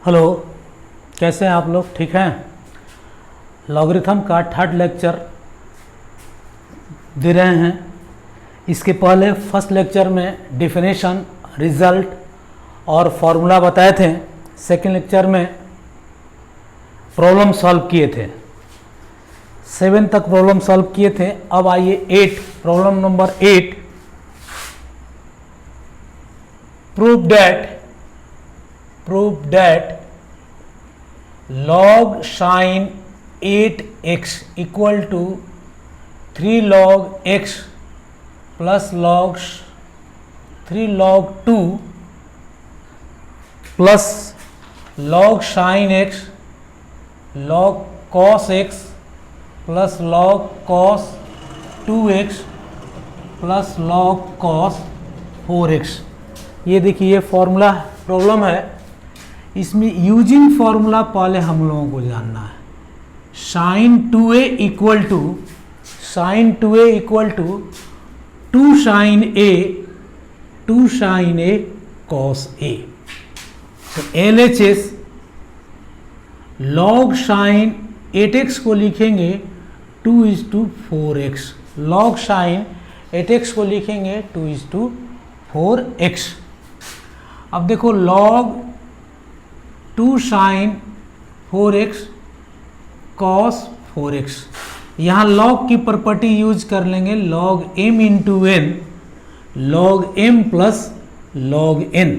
Hello, कैसे हैं आप लोग? ठीक हैं? लॉगरिथम का थर्ड लेक्चर दे रहे हैं। इसके पहले फर्स्ट लेक्चर में डिफिनेशन, रिजल्ट और फॉर्मूला बताए थे। सेकेंड लेक्चर में प्रॉब्लम सॉल्व किए थे। 7 तक प्रॉब्लम सॉल्व किए थे। अब आइए 8, problem number 8। Prove that log sin 8x equal to 3 log x plus log 2 plus log sin x log cos x plus log cos 2x plus log cos 4x। ये देखिए formula problem है। इसमें using formula पहले हम लोगों को जानना है। sin 2a equal to 2 sin a cos a। तो LHS log sin 8x को लिखेंगे 2:4x, log sin 8x को लिखेंगे 2:4x। अब देखो log 2 sin 4x cos 4x, यहाँ log की प्रॉपर्टी यूज कर लेंगे log m into n, log m plus log n।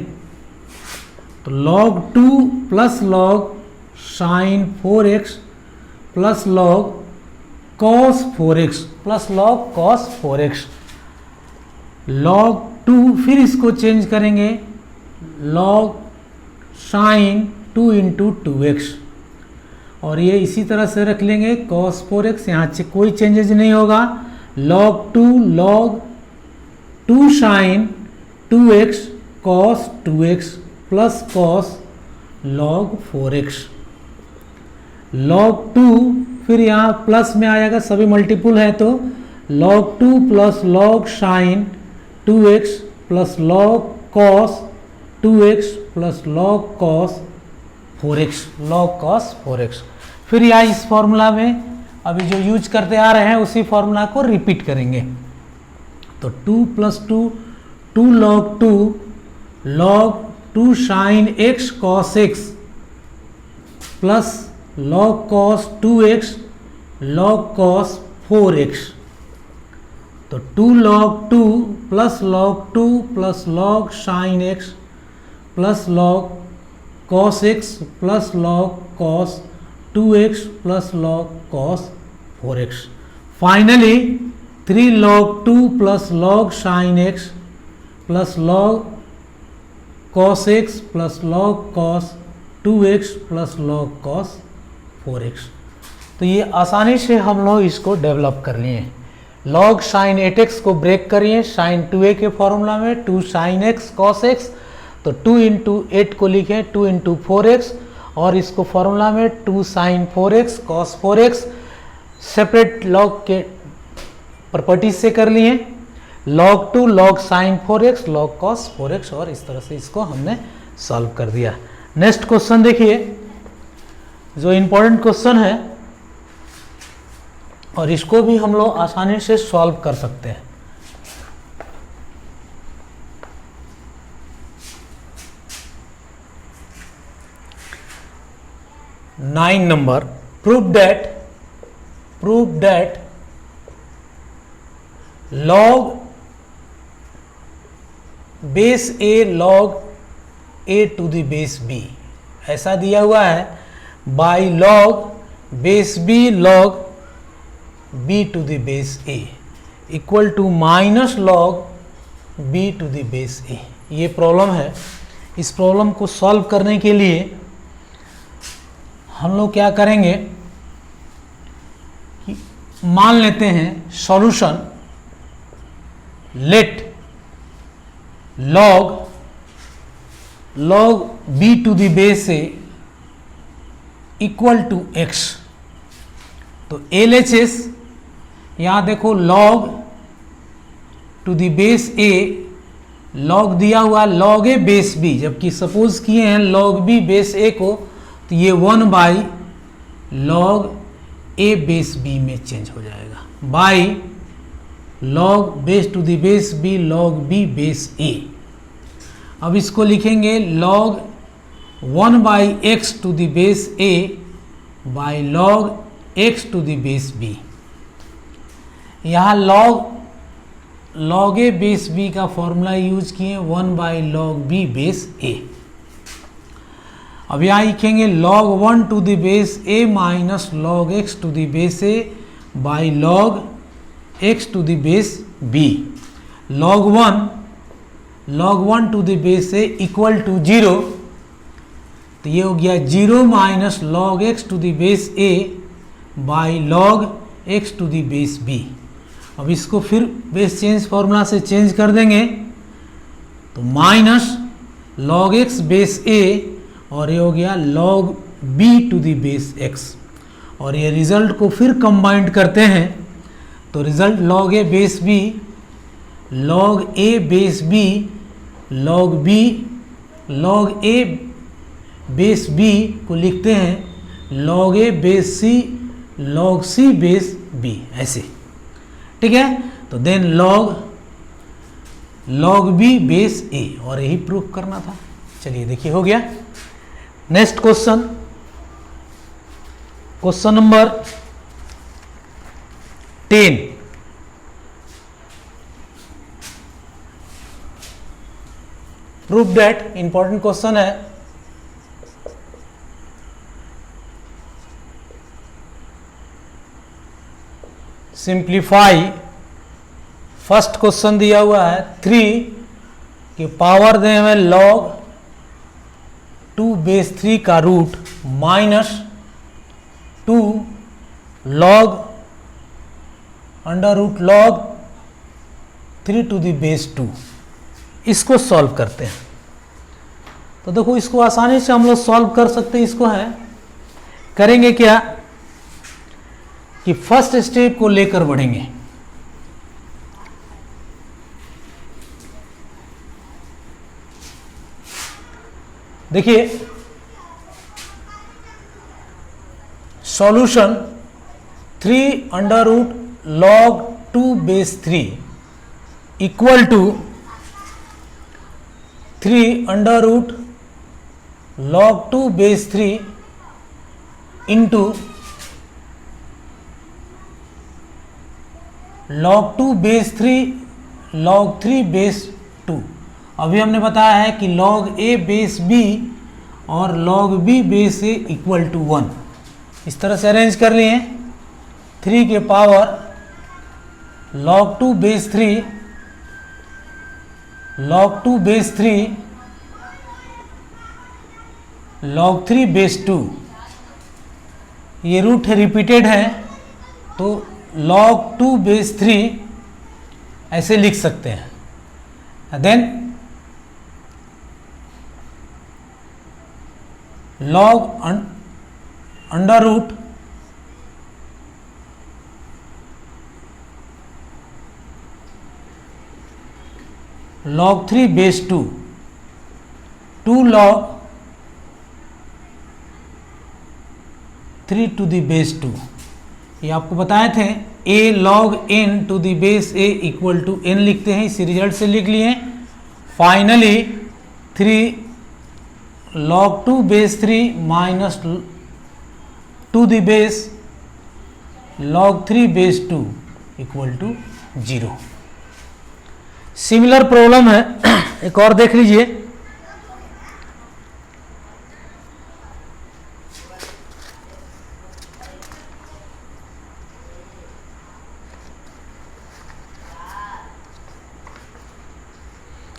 तो log 2 plus log sin 4x plus log cos 4x plus log cos 4x, log 2 फिर इसको change करेंगे log sin 2 into 2x, और ये इसी तरह से रख लेंगे cos 4x, यहाँ से कोई चेंजेस नहीं होगा। log 2 sin 2x cos 2x plus cos log 4x, log 2 फिर यहाँ प्लस में आएगा, सभी मल्टीपुल है तो log 2 plus log sin 2x plus log cos 2x plus log cos 4x। फिर यहाँ इस फॉर्मूला में अभी जो यूज करते आ रहे हैं उसी फॉर्मूला को रिपीट करेंगे। तो 2 plus 2 log 2 sin x cos x plus log cos 2x log cos 4x। तो 2 log 2 plus log 2 plus log sin x plus log cos x plus log cos 2x plus log cos 4x। Finally 3 log 2 plus log sin x plus log cos x plus log cos 2x plus log cos 4x। तो ये आसानी से हम लोग इसको develop कर लिए। log sin 8x को ब्रेक करिए sin 2a के फॉर्मूला में, 2 sin x cos x, तो 2 इंटू 8 को लिखें 2 इंटू 4x, और इसको फॉर्मूला में 2 sin 4x cos 4x separate log के प्रॉपर्टीज से कर लिए, log 2 log sin 4x log cos 4x, और इस तरह से इसको हमने सॉल्व कर दिया। नेक्स्ट क्वेश्चन देखिए, जो इम्पोर्टेंट क्वेश्चन है और इसको भी हम लोग आसानी से सॉल्व कर सकते हैं। 9 number, prove that log base a log a to the base b, ऐसा दिया हुआ है, by log base b log b to the base a equal to minus log b to the base a। ये problem है। इस problem को solve करने के लिए हम लोग क्या करेंगे कि मान लेते हैं solution, let log b to the base a equal to x। तो LHS यहाँ देखो log to the base a log दिया हुआ लॉग ए बेस बी, जबकि सपोज किए हैं लॉग बी बेस ए को, तो ये 1 लॉग ए बेस बी में चेंज हो जाएगा, by log base to the base B log B base a. अब इसको लिखेंगे log 1/x to the base a by log x to the base b। यहाँ log a बेस b का formula use किए 1/log b base a। अब यहाँ लिखेंगे log 1 to the base a minus log x to the base a by log x to the base b। log 1 to the base a equal to 0, तो ये हो गया 0 minus log x to the base a by log x to the base b। अब इसको फिर base change formula से change कर देंगे, तो minus log x base a और ये हो गया log b to the base x, और ये रिजल्ट को फिर कंबाइंड करते हैं, तो result log a base b log a base b log b log a base b को लिखते हैं log a base c log c base b, ऐसे, ठीक है। तो then log b base a, और यही प्रूफ करना था। चलिए देखिए हो गया। Next question, question number 10। Proof that, important question है। सिंप्लीफाई, फर्स्ट क्वेश्चन दिया हुआ है 3 की पावर दे हमें log 2 बेस 3 का root minus 2 log under root log 3 to the base 2। इसको सॉल्व करते हैं। तो देखो इसको आसानी से हम लोग सॉल्व कर सकते हैं। इसको है करेंगे क्या कि फर्स्ट स्टेप को लेकर बढ़ेंगे। देखिए solution 3 under root log 2 base 3 equal to 3 under root log 2 base 3 into log 2 base 3 log 3 base 2। अभी हमने बताया है कि log a बेस b और log b base a equal to 1। इस तरह से अरेंज कर लिए। 3 के power log 2 base 3 log 2 base 3 log 3 base 2, ये रूट रिपीटेड है तो log 2 बेस 3 ऐसे लिख सकते हैं। Then log under root log 3 base 2 log 3 to the base 2। ये आपको बताए थे a log n to the base a equal to n लिखते हैं। इसी रिजल्ट से लिख लिए। Finally 3 log 2 base 3 minus 2 the base log 3 base 2 equal to 0। Similar problem है, एक और देख लीजिए।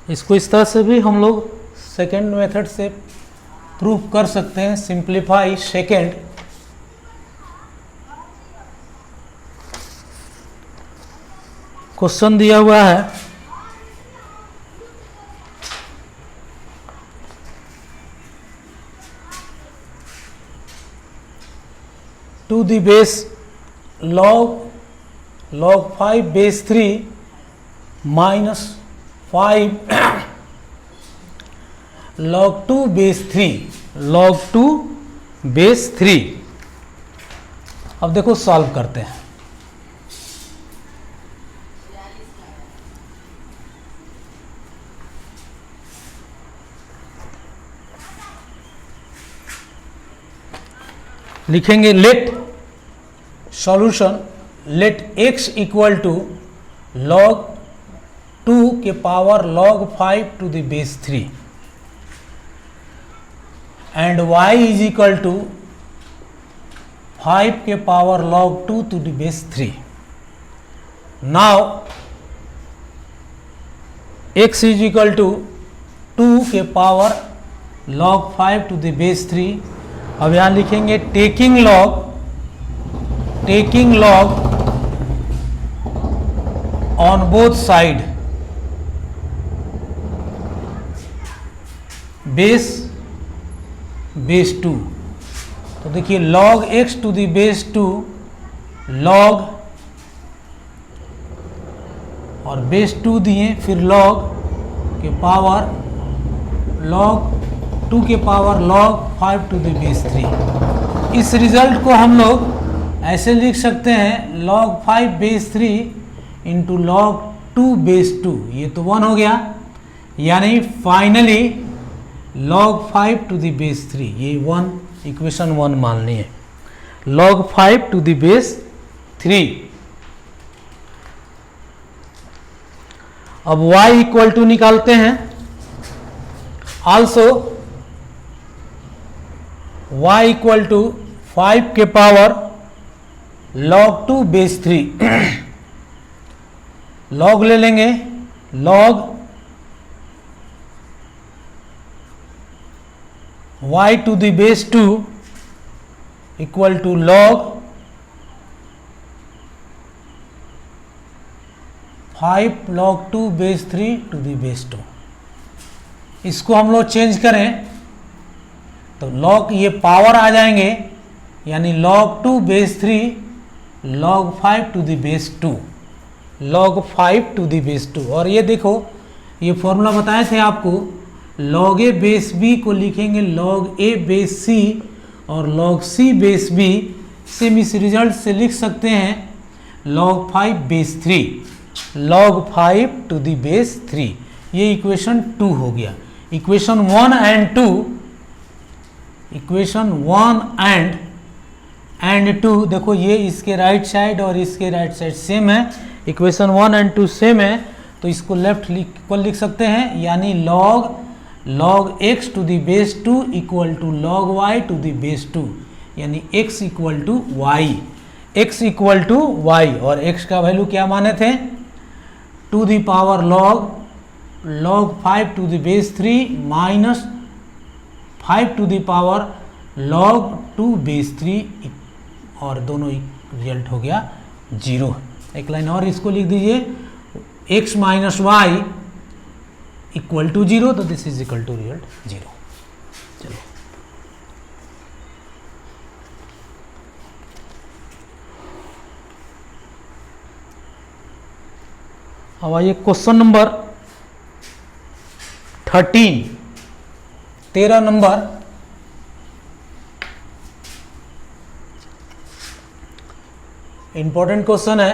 इसको इस तरह से भी हम लोग सेकेंड मेथड से प्रूफ कर सकते हैं। सिंप्लीफाई सेकेंड, क्वेश्चन दिया हुआ है to the base log 5 base 3 minus 5 log 2 base 3, log 2 base 3। अब देखो सॉल्व करते हैं। लिखेंगे let solution, let x equal to log 2 के power log 5 to the base 3 and y is equal to 5 के power log 2 to the base 3। Now x is equal to 2 के power log 5 to the base 3। अब यहाँ लिखेंगे taking log on both side base 2। तो देखिए log x to the base 2 log और base 2 दिए, फिर log के पावर log 2 के power log 5 to the base 3। इस रिजल्ट को हम लोग ऐसे लिख सकते हैं log 5 base 3 into log 2 base 2, ये तो 1 हो गया, यानी finally log 5 to the base 3, ये 1 इक्वेशन 1 माननी है, log 5 टू द बेस 3। अब y इक्वल टू निकालते हैं, आल्सो y इक्वल टू 5 के पावर log 2 बेस 3 log ले लेंगे, log y to the base 2 equal to log 5 log 2 base 3 to the base 2। इसको हम लोग चेंज करें तो log ये पावर आ जाएंगे, यानी log 2 base 3 log 5 to the base 2, log 5 to the base 2। और ये देखो ये फॉर्मूला बताए थे आपको, log a बेस b को लिखेंगे log a बेस c और log c base b, same इस रिजल्ट से लिख सकते हैं log 5 base 3, log 5 to the base 3। ये इक्वेशन 2 हो गया। इक्वेशन 1 एंड 2, इक्वेशन 1 एंड 2 देखो, ये इसके राइट साइड और इसके राइट साइड सेम है, इक्वेशन 1 एंड 2 सेम है, तो इसको लेफ्ट लिख सकते हैं, यानी log x to the base 2 equal to log y to the base 2, यानी x इक्वल टू y, और x का वैल्यू क्या माने थे, to the power log 5 to the base 3 minus 5 to the power log 2 base 3, और दोनों result हो गया 0। एक लाइन और इसको लिख दीजिए, x minus Y equal to 0, तो this is equal to result 0। चलो अब आइए question number 13 number. Important question है,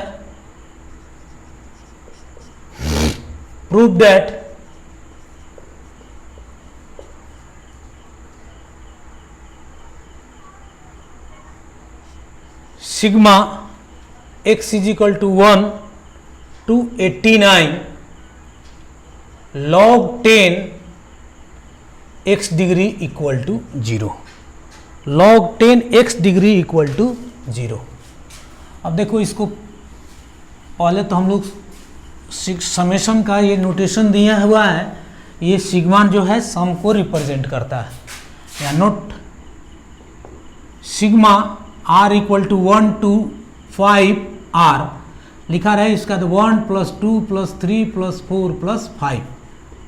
prove that sigma x is equal to 1 to 89 log 10 x degree equal to 0, log 10 x degree equal to 0। अब देखो इसको पहले तो हम लोग समेशन का ये नोटेशन दिया हुआ है, ये सिग्मा जो है सम को रिप्रेजेंट करता है, या note sigma r equal to 1 to 5 r लिखा रहे, इसका तो 1 + 2 + 3 + 4 + 5,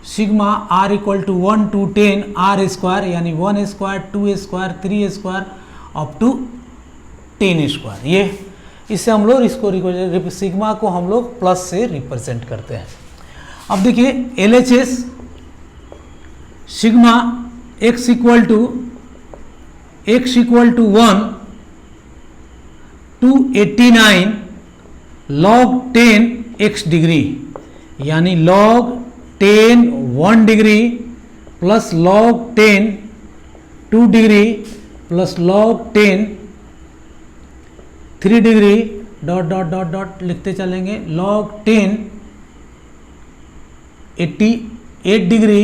sigma r equal to 1 to 10 r square, यानी 1 square 2 square 3 square up to 10 square. ये इससे हम लोग इसको सिग्मा को हम लोग प्लस से रिप्रेजेंट करते हैं। अब देखिए LHS sigma x equal to 1 to 89 log 10 x degree, यानी log 10 1 degree plus log 10 2 degree plus log 10 3 degree dot dot dot dot लिखते चलेंगे, log 10 88 डिग्री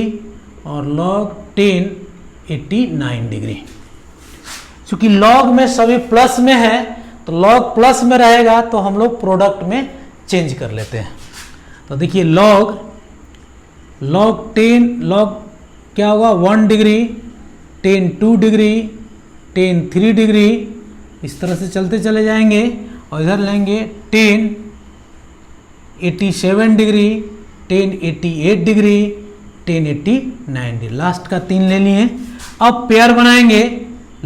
और log 10 89 डिग्री। चूंकि log में सभी प्लस में है तो log प्लस में रहेगा तो हम लोग प्रोडक्ट में चेंज कर लेते हैं। तो देखिए log 10 log क्या होगा 1 डिग्री, 10 2 डिग्री, 10 3 डिग्री, इस तरह से चलते चले जाएंगे और इधर लेंगे 10 87 डिग्री, 10 88 डिग्री, 10 89 डिग्री, लास्ट का 3 ले लिए। अब पेयर बनाएंगे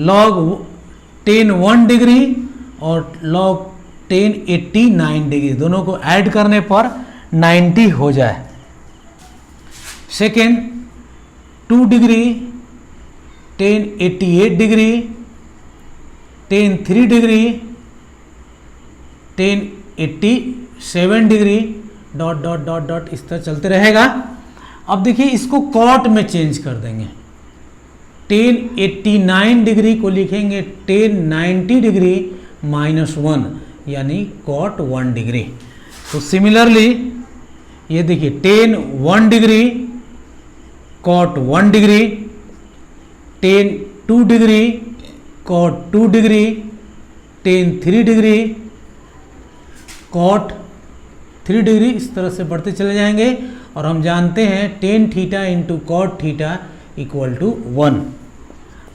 log 10 1 डिग्री और log 10 89 डिग्री, दोनों को ऐड करने पर 90 हो जाए। Second 2 degree, 10 88 degree, 10 3 degree, 10 87 degree dot dot dot dot इस तरह चलते रहेगा। अब देखिए इसको कॉट में चेंज कर देंगे, 10 89 डिग्री को लिखेंगे 10 90 डिग्री माइनस 1 यानी कॉट 1 डिग्री। तो सिमिलरली ये देखिए 10 1 degree cot 1 degree, 10 2 degree cot 2 degree, 10 3 degree cot 3 degree, इस तरह से बढ़ते चले जाएंगे। और हम जानते हैं tan theta into cot theta equal to 1,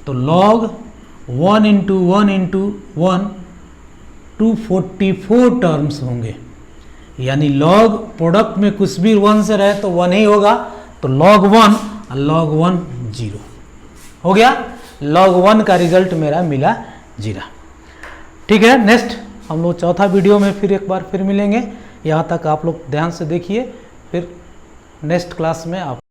तो log 1 इंटू 1 इंटू 1 244 टर्म्स होंगे, यानी log प्रोडक्ट में कुछ भी 1 से रहे तो 1 ही होगा, तो log 1 और log 1 0 हो गया। log 1 का रिजल्ट मेरा मिला 0। ठीक है, नेक्स्ट हम लोग चौथा वीडियो में फिर एक बार फिर मिलेंगे। यहाँ तक आप लोग ध्यान से देखिए, फिर नेक्स्ट क्लास में आप